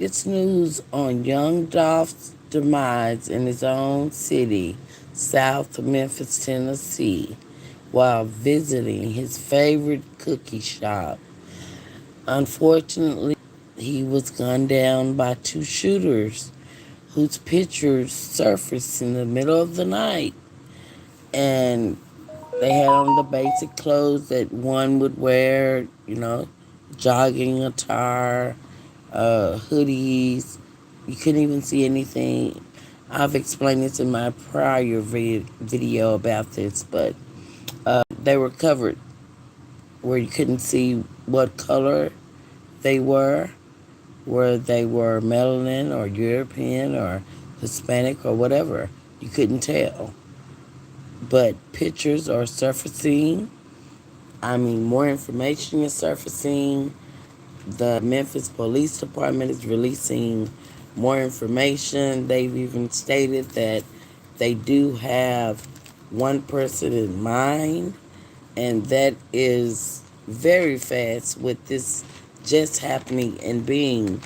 It's news on young Dolph's demise in his own city, South Memphis, Tennessee, while visiting his favorite cookie shop. Unfortunately, he was gunned down by two shooters whose pictures surfaced in the middle of the night. And they had on the basic clothes that one would wear, jogging attire, hoodies. You couldn't even see anything. I've explained this in my prior video about this, but they were covered where you couldn't see what color they where they were melanin or European or Hispanic or whatever. You couldn't tell. But pictures are surfacing. I mean, more information is surfacing. The Memphis Police Department is releasing more information. They've even stated that they do have one person in mind, and that is very fast with this just happening and being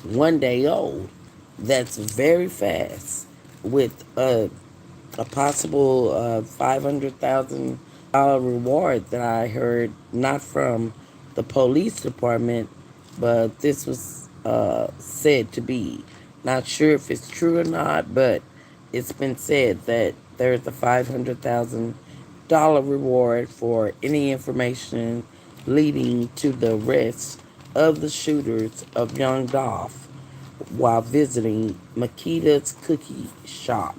1 day old. That's very fast with a possible $500,000 reward that I heard, not from the police department, but this was said to be. Not sure if it's true or not, but it's been said that there's a $500,000 reward for any information leading to the arrest of the shooters of young Dolph while visiting Makita's cookie shop,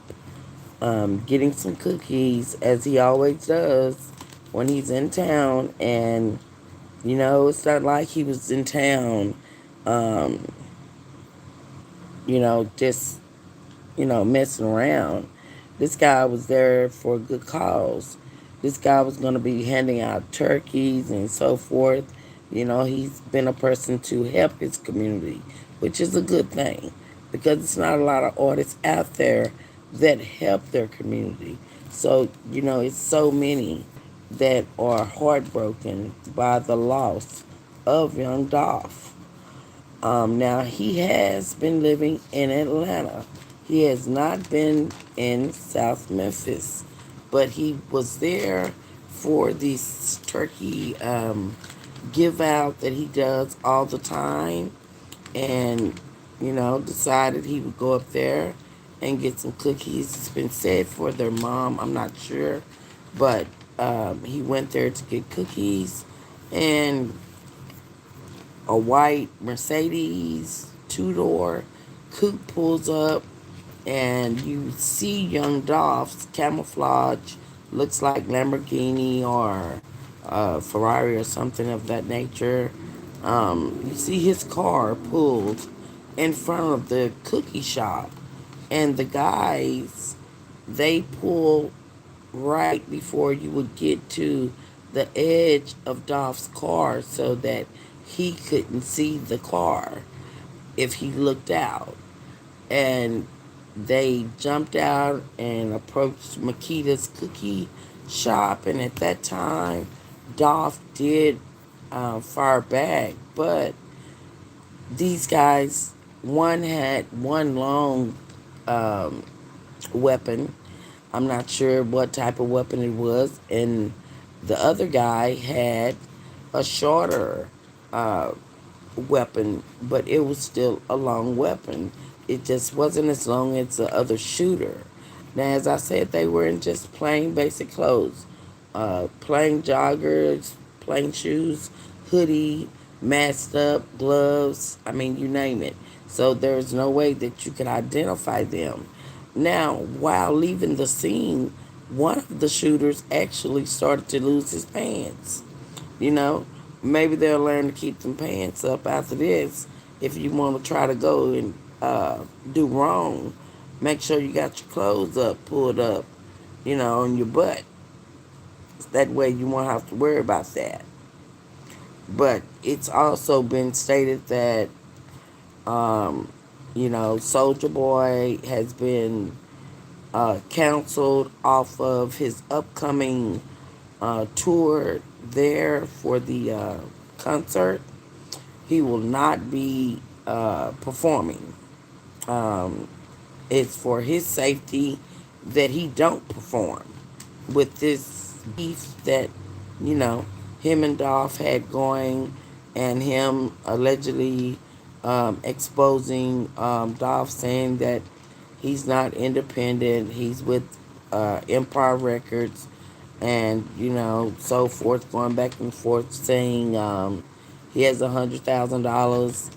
getting some cookies as he always does when he's in town. And it's not like he was in town, um, just messing around. This guy was there for a good cause. This guy was going to be handing out turkeys and so forth. He's been a person to help his community, which is a good thing because it's not a lot of artists out there that help their community. So, it's so many that are heartbroken by the loss of young Dolph. Now, he has been living in Atlanta. He has not been in South Memphis, but he was there for this turkey give out that he does all the time, and decided he would go up there and get some cookies. It's been said for their mom, I'm not sure, but he went there to get cookies, and a white Mercedes two-door coupe pulls up, and you see young Dolph's camouflage, looks like Lamborghini or Ferrari or something of that nature. You see his car pulled in front of the cookie shop, and the guys, they pull right before you would get to the edge of Dolph's car so that he couldn't see the car if he looked out. And they jumped out and approached Makita's cookie shop, and at that time, Dolph did fire back, but these guys, one had one long um, weapon. I'm not sure what type of weapon it was, and the other guy had a shorter uh, weapon, but it was still a long weapon. It just wasn't as long as the other shooter. Now, as I said, they were in just plain basic clothes, plain joggers, plain shoes, hoodie, masked up, gloves. I mean, you name it. So there's no way that you could identify them. Now, while leaving the scene, one of the shooters actually started to lose his pants. You know, maybe they'll learn to keep them pants up after this. If you want to try to go and do wrong, make sure you got your clothes up, pulled up, on your butt. That way you won't have to worry about that. But it's also been stated that, Soldier Boy has been canceled off of his upcoming tour there for the concert. He will not be performing. Um, it's for his safety that he don't perform with this beef that, you know, him and Dolph had going, and him allegedly exposing Dolph, saying that he's not independent, he's with Empire Records, and so forth, going back and forth, saying he has $100,000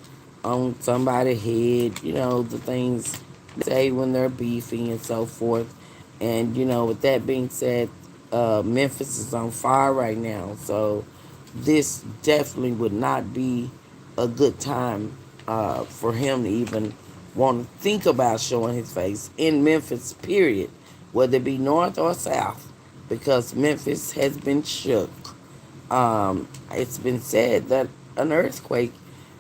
on somebody's head, the things they say when they're beefing and so forth. And with that being said, Memphis is on fire right now, so this definitely would not be a good time for him to even want to think about showing his face in Memphis, period, whether it be north or south, because Memphis has been shook. It's been said that an earthquake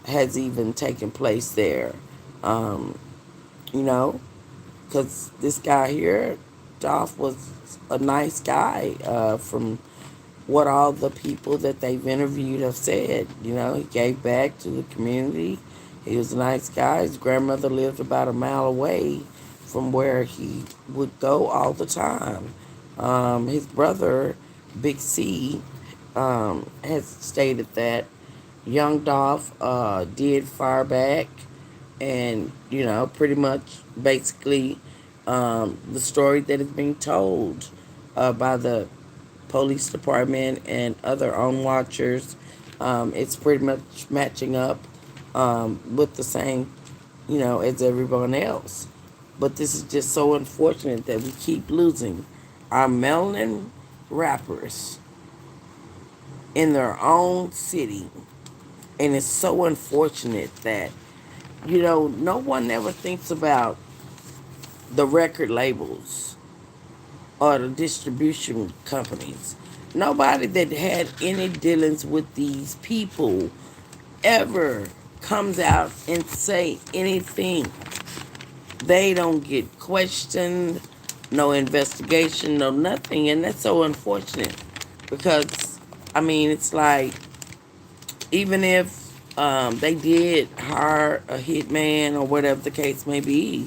has even taken place there. Um, you know, because this guy here, Dolph, was a nice guy, from what all the people that they've interviewed have said. He gave back to the community. He was a nice guy. His grandmother lived about a mile away from where he would go all the time. His brother, Big C, has stated that young Dolph did fire back, and pretty much basically the story that is being told by the police department and other own watchers, it's pretty much matching up with the same, as everyone else. But this is just so unfortunate that we keep losing our melanin rappers in their own city. And it's so unfortunate that, no one ever thinks about the record labels or the distribution companies. Nobody that had any dealings with these people ever comes out and say anything. They don't get questioned, no investigation, no nothing, and that's so unfortunate because it's like, even if they did hire a hitman or whatever the case may be,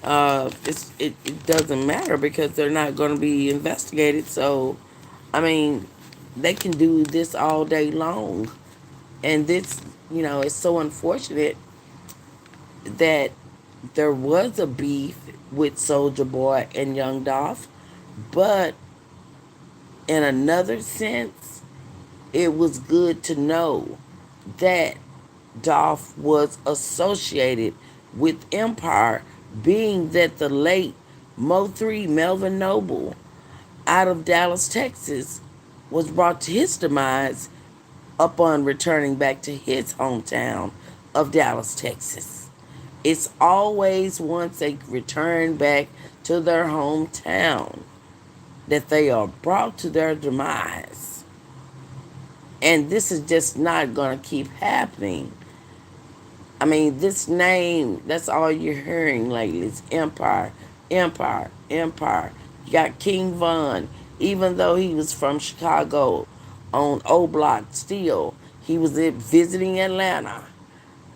it doesn't matter because they're not going to be investigated. So, I mean, they can do this all day long. And this, it's so unfortunate that there was a beef with Soldier Boy and Young Dolph, but in another sense, it was good to know that Dolph was associated with Empire, being that the late Mo 3 Melvin Noble out of Dallas, Texas, was brought to his demise upon returning back to his hometown of Dallas, Texas. It's always once they return back to their hometown that they are brought to their demise. And this is just not going to keep happening. This name, that's all you're hearing lately. It's Empire, Empire, Empire. You got King Von, even though he was from Chicago on O Block, still, he was visiting Atlanta.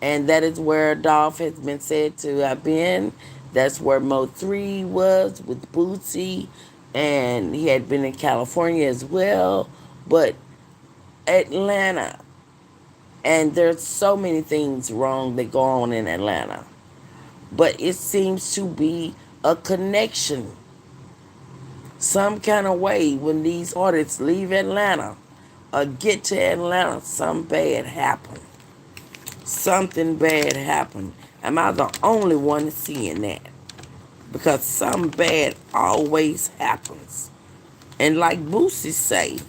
And that is where Dolph has been said to have been. That's where Mo 3 was with Bootsy. And he had been in California as well. But Atlanta, and there's so many things wrong that go on in Atlanta. But it seems to be a connection some kind of way when these artists leave Atlanta or get to Atlanta, something bad happened. Something bad happened. Am I the only one seeing that? Because something bad always happens. And like Boosie say,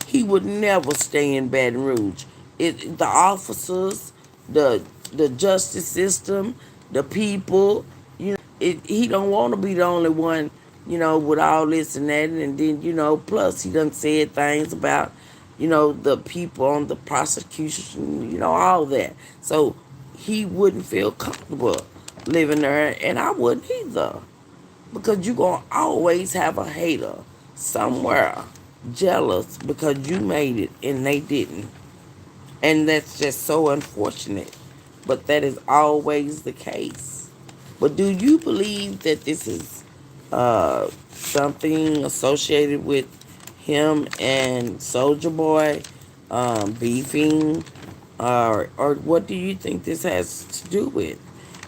he would never stay in Baton Rouge. The officers, the the justice system, the people, he don't want to be the only one, with all this and that. And then, plus he done said things about, the people on the prosecution, all that. So he wouldn't feel comfortable living there, and I wouldn't either. Because you're going to always have a hater somewhere jealous because you made it and they didn't. And that's just so unfortunate. but that is always the case. But do you believe that this is something associated with him and Soldier Boy beefing, or what do you think this has to do with?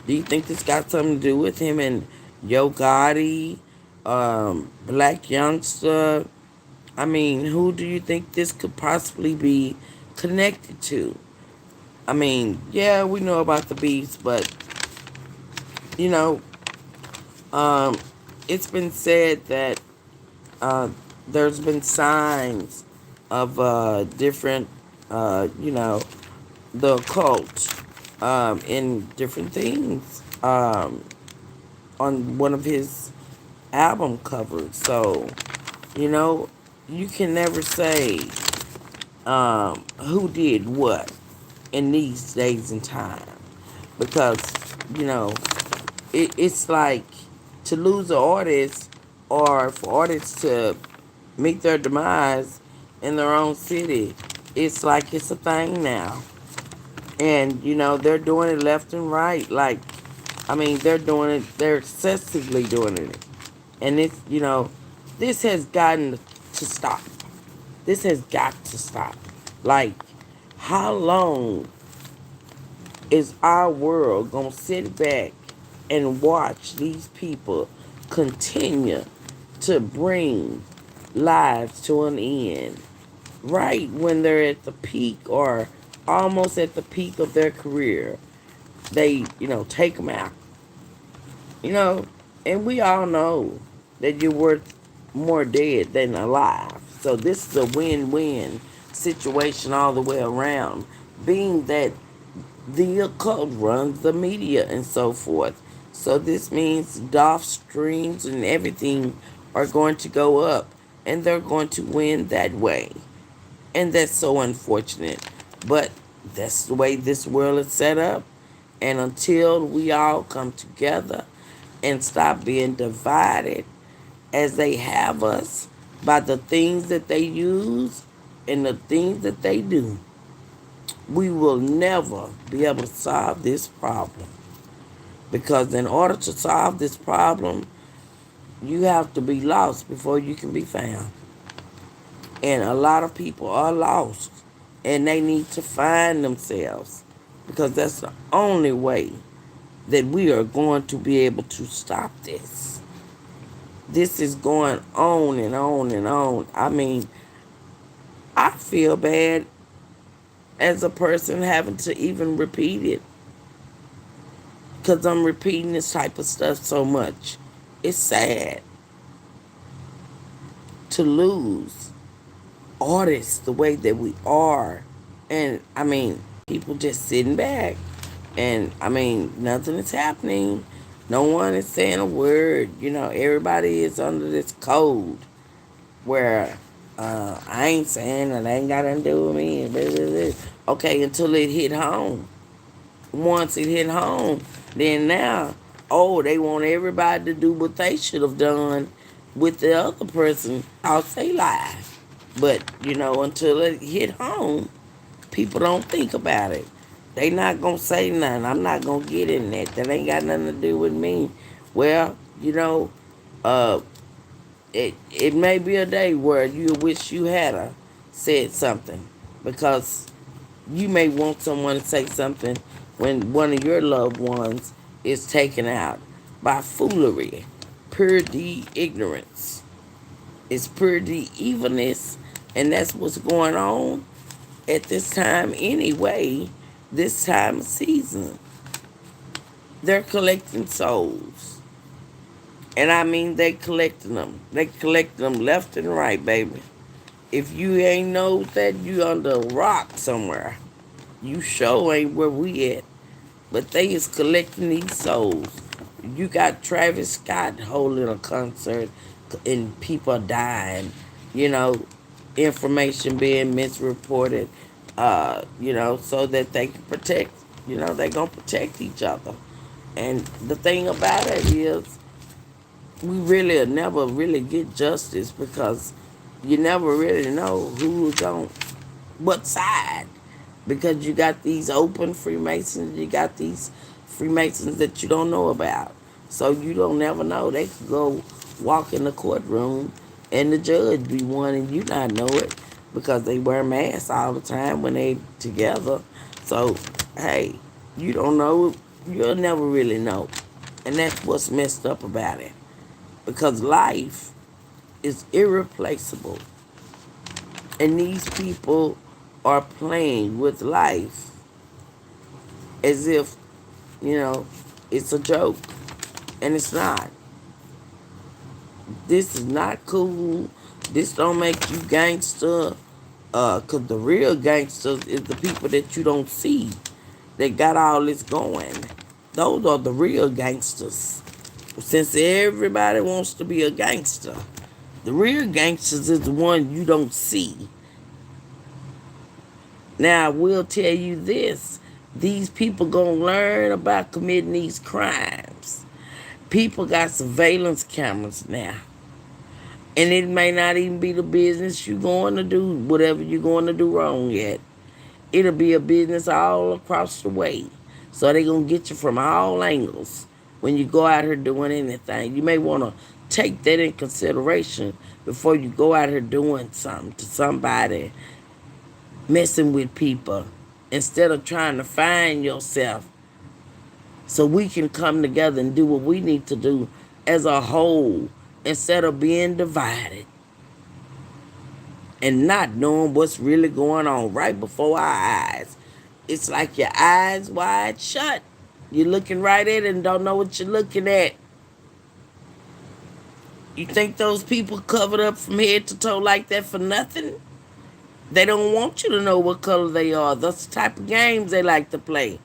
Do you think this got something to do with him and Yo Gotti, Black Youngster? I mean, who do you think this could possibly be connected to? I mean, yeah, we know about the beefs, but you know, um, it's been said that uh, there's been signs of different, you know, the occult in different things on one of his album covers. So, you know, you can never say who did what in these days and time because, you know, it's like to lose an artist or for artists to meet their demise in their own city. It's like it's a thing now. And, you know, they're doing it left and right. Like, I mean, they're excessively doing it. And it's, you know, this has gotten to stop. This has got to stop. Like, how long is our world going to sit back and watch these people continue to bring lives to an end right when they're at the peak or almost at the peak of their career? They, you know, take them out, you know, and we all know that you're worth more dead than alive. So this is a win-win situation all the way around, being that the occult runs the media and so forth. So this means DOLPH streams and everything are going to go up and they're going to win that way. And that's so unfortunate. But that's the way this world is set up. And until we all come together and stop being divided as they have us by the things that they use and the things that they do, we will never be able to solve this problem. Because in order to solve this problem, you have to be lost before you can be found. And a lot of people are lost. And they need to find themselves. Because that's the only way that we are going to be able to stop this. This is going on and on and on. I mean, I feel bad as a person having to even repeat it because I'm repeating this type of stuff so much. It's sad to lose artists the way that we are. And I mean, people just sitting back. And I mean, nothing is happening. No one is saying a word. You know, everybody is under this code where I ain't saying that ain't got nothing to do with me. Blah, blah, blah. Okay, until it hit home. Once it hit home, then now, oh, they want everybody to do what they should have done with the other person. I'll say lie. But, you know, until it hit home, people don't think about it. They not going to say nothing. I'm not going to get in that. That ain't got nothing to do with me. Well, you know, uh, it may be a day where you wish you had said something because you may want someone to say something when one of your loved ones is taken out by foolery, pure D ignorance. It's pure D evilness, and that's what's going on at this time anyway, this time of season. They're collecting souls. And I mean they collecting them. They collecting them left and right, baby. If you ain't know that, you under a rock somewhere. You sure ain't where we at. But they is collecting these souls. You got Travis Scott holding a concert and people dying. You know, information being misreported. You know, so that they can protect. You know, they gonna protect each other. And the thing about it is, we really will never really get justice because you never really know who's on what side. because you got these open Freemasons, you got these Freemasons that you don't know about. So you don't never know. They could go walk in the courtroom and the judge be one and you not know it because they wear masks all the time when they together. So, hey, you don't know. You'll never really know. And that's what's messed up about it. Because life is irreplaceable. And these people are playing with life as if, you know, it's a joke. And it's not. This is not cool. This don't make you gangster. Cause the real gangsters is the people that you don't see that got all this going. Those are the real gangsters. Since everybody wants to be a gangster, the real gangsters is the one you don't see. Now, I will tell you this. These people gonna learn about committing these crimes. People got surveillance cameras now. And it may not even be the business you're going to do, whatever you're going to do wrong yet. It'll be a business all across the way. So they're going to get you from all angles when you go out here doing anything. You may want to take that in consideration before you go out here doing something to somebody, messing with people, instead of trying to find yourself so we can come together and do what we need to do as a whole instead of being divided and not knowing what's really going on right before our eyes. It's like your eyes wide shut. You're looking right at it and don't know what you're looking at. You think those people covered up from head to toe like that for nothing? They don't want you to know what color they are. That's the type of games they like to play.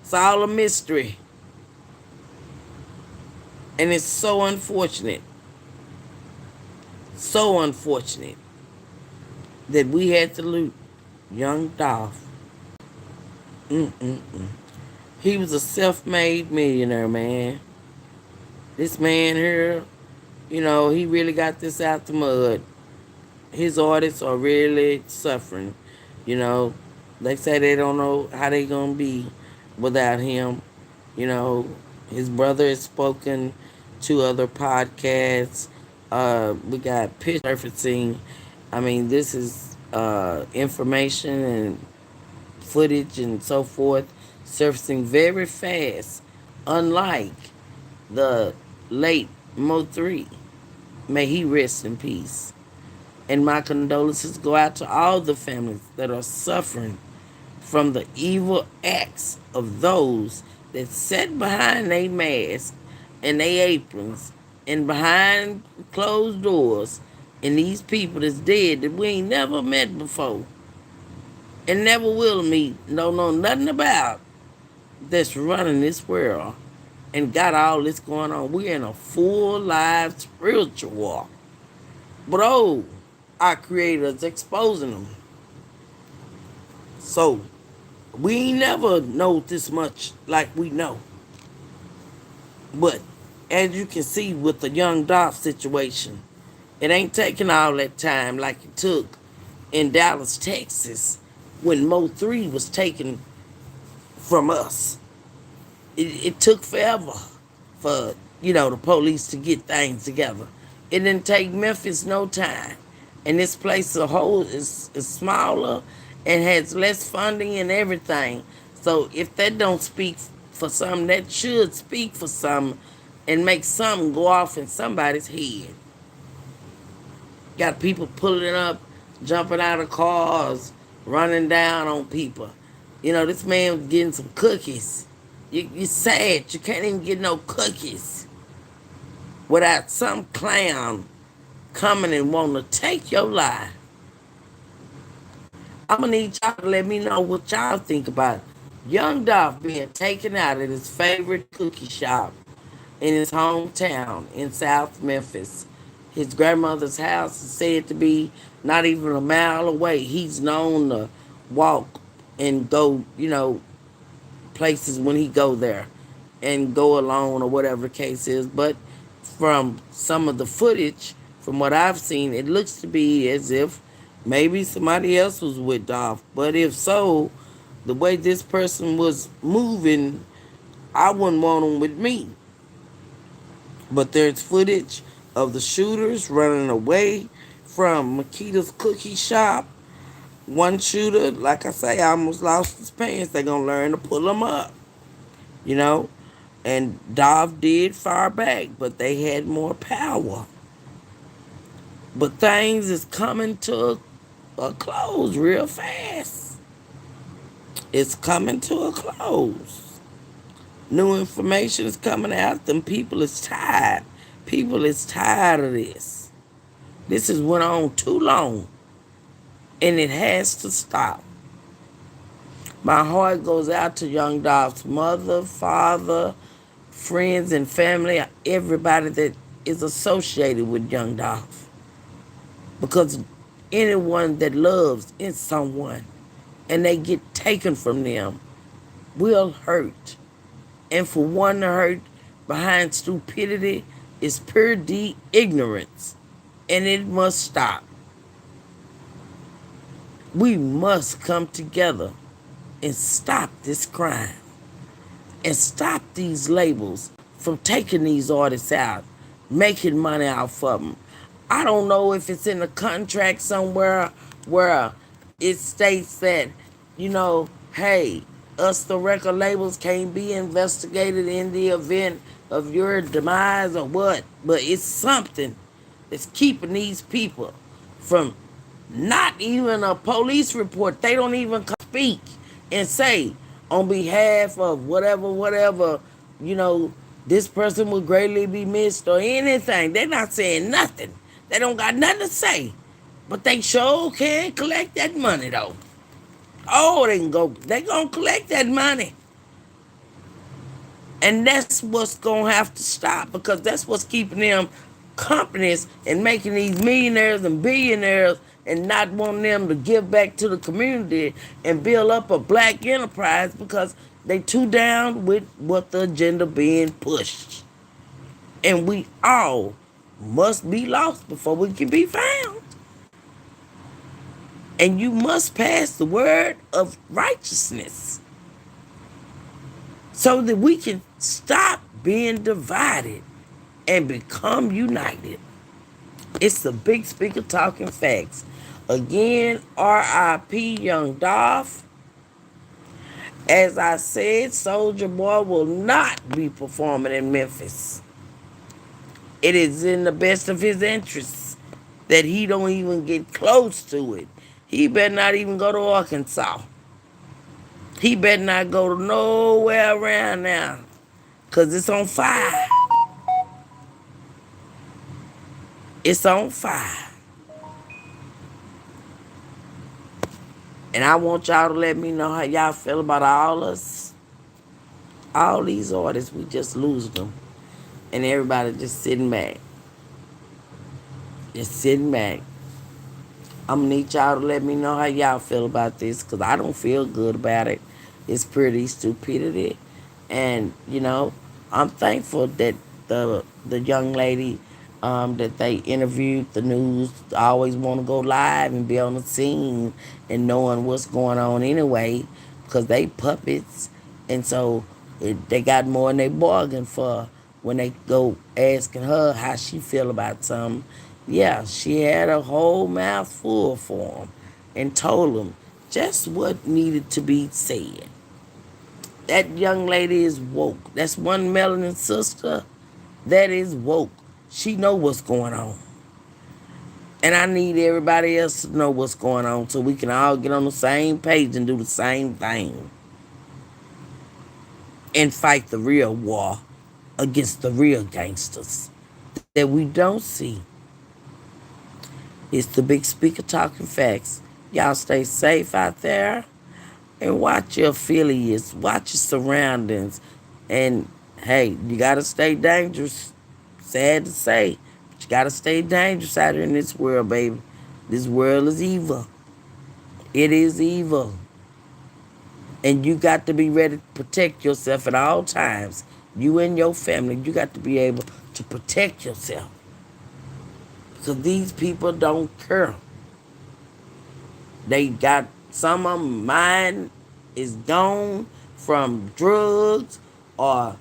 It's all a mystery. And it's so unfortunate. So unfortunate that we had to lose young Dolph. Mm-mm-mm. He was a self-made millionaire, man. This man here, he really got this out the mud. His artists are really suffering. You know, they say they don't know how they gonna be without him. His brother has spoken to other podcasts. We got pitch surfacing. I mean, this is information and footage and so forth surfacing very fast, unlike the late Mo 3. May he rest in peace. And my condolences go out to all the families that are suffering from the evil acts of those that sat behind their masks and their aprons and behind closed doors, and these people that's dead that we ain't never met before and never will meet, don't know nothing about, that's running this world and got all this going on. We're in a full live spiritual war. But our creators exposing them. So we ain't never know this much like we know. But as you can see with the young Dolph situation, it ain't taking all that time like it took in Dallas, Texas, when Mo 3 was taken from us. It took forever for, the police to get things together. It didn't take Memphis no time. And this place as a whole is smaller and has less funding and everything. So if that don't speak for something, that should speak for something and make something go off in somebody's head. Got people pulling up, jumping out of cars, running down on people. This man was getting some cookies. You're sad. You can't even get no cookies without some clown coming and wanting to take your life. I'm going to need y'all to let me know what y'all think about young Dolph being taken out of his favorite cookie shop in his hometown in South Memphis. His grandmother's house is said to be not even a mile away. He's known to walk and go, places when he go there and go alone or whatever the case is. But from some of the footage, from what I've seen, it looks to be as if maybe somebody else was with Dolph. But if so, The way this person was moving, I wouldn't want them with me. But there's footage of the shooters running away from Makita's cookie shop. One shooter, like I say, almost lost his pants. They're going to learn to pull him up, you know? And Dov did fire back, but they had more power. But things is coming to a close real fast. It's coming to a close. New information is coming out. Them people is tired. People is tired of this. This has went on too long, and it has to stop. My heart goes out to young Dolph's mother, father, friends, and family, everybody that is associated with young Dolph. Because anyone that loves in someone and they get taken from them will hurt. And for one to hurt behind stupidity is pure ignorance. And it must stop. We must come together and stop this crime. And stop these labels from taking these artists out, making money off of them. I don't know if it's in a contract somewhere where it states that, hey, us the record labels can't be investigated in the event of your demise or what, but it's something that's keeping these people from not even a police report. They don't even speak and say on behalf of whatever, this person will greatly be missed or anything. They're not saying nothing. They don't got nothing to say. But they sure can collect that money though. Oh, they gonna collect that money. And that's what's gonna have to stop, because that's what's keeping them companies and making these millionaires and billionaires and not wanting them to give back to the community and build up a black enterprise, because they too down with what the agenda being pushed. And we all must be lost before we can be found. And you must pass the word of righteousness so that we can stop being divided and become united. It's the big speaker talking facts. Again, R.I.P. Young Dolph. As I said, Soulja Boy will not be performing in Memphis. It is in the best of his interests that he don't even get close to it. He better not even go to Arkansas. He better not go to nowhere around now, because it's on fire. It's on fire. And I want y'all to let me know how y'all feel about all these artists. We just lose them. And everybody just sitting back. Just sitting back. I'm going to need y'all to let me know how y'all feel about this, because I don't feel good about it. It's pretty stupidity. And, I'm thankful that the young lady that they interviewed, the news, always want to go live and be on the scene and knowing what's going on anyway, because they puppets. And so they got more than they bargained for when they go asking her how she feel about something. Yeah, she had a whole mouth full for him and told him just what needed to be said. That young lady is woke. That's one melanin sister that is woke. She know what's going on. And I need everybody else to know what's going on so we can all get on the same page and do the same thing. And fight the real war against the real gangsters that we don't see. It's the big speaker talking facts. Y'all stay safe out there and watch your affiliates, watch your surroundings. And hey, you gotta stay dangerous. Sad to say, but you gotta stay dangerous out here in this world, baby. This world is evil. It is evil. And you got to be ready to protect yourself at all times. You and your family, you got to be able to protect yourself. Because these people don't care. They got some of them mind is gone from drugs or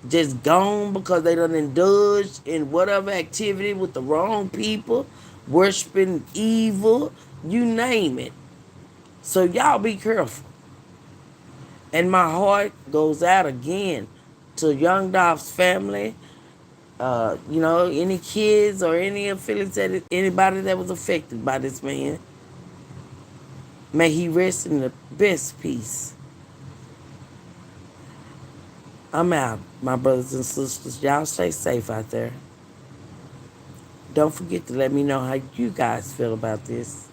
just gone because they done indulged in whatever activity with the wrong people, worshiping evil, you name it. So y'all be careful. And my heart goes out again to Young Dolph's family. Any kids or any affiliates that anybody that was affected by this man. May he rest in the best peace. I'm out, my brothers and sisters. Y'all stay safe out there. Don't forget to let me know how you guys feel about this.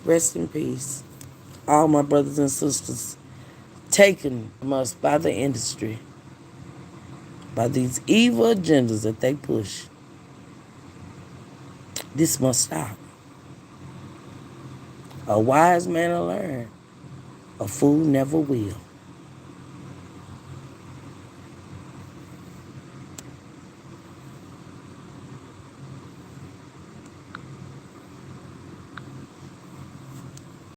Rest in peace. All my brothers and sisters taken from us by the industry, by these evil agendas that they push. This must stop. A wise man will learn. A fool never will.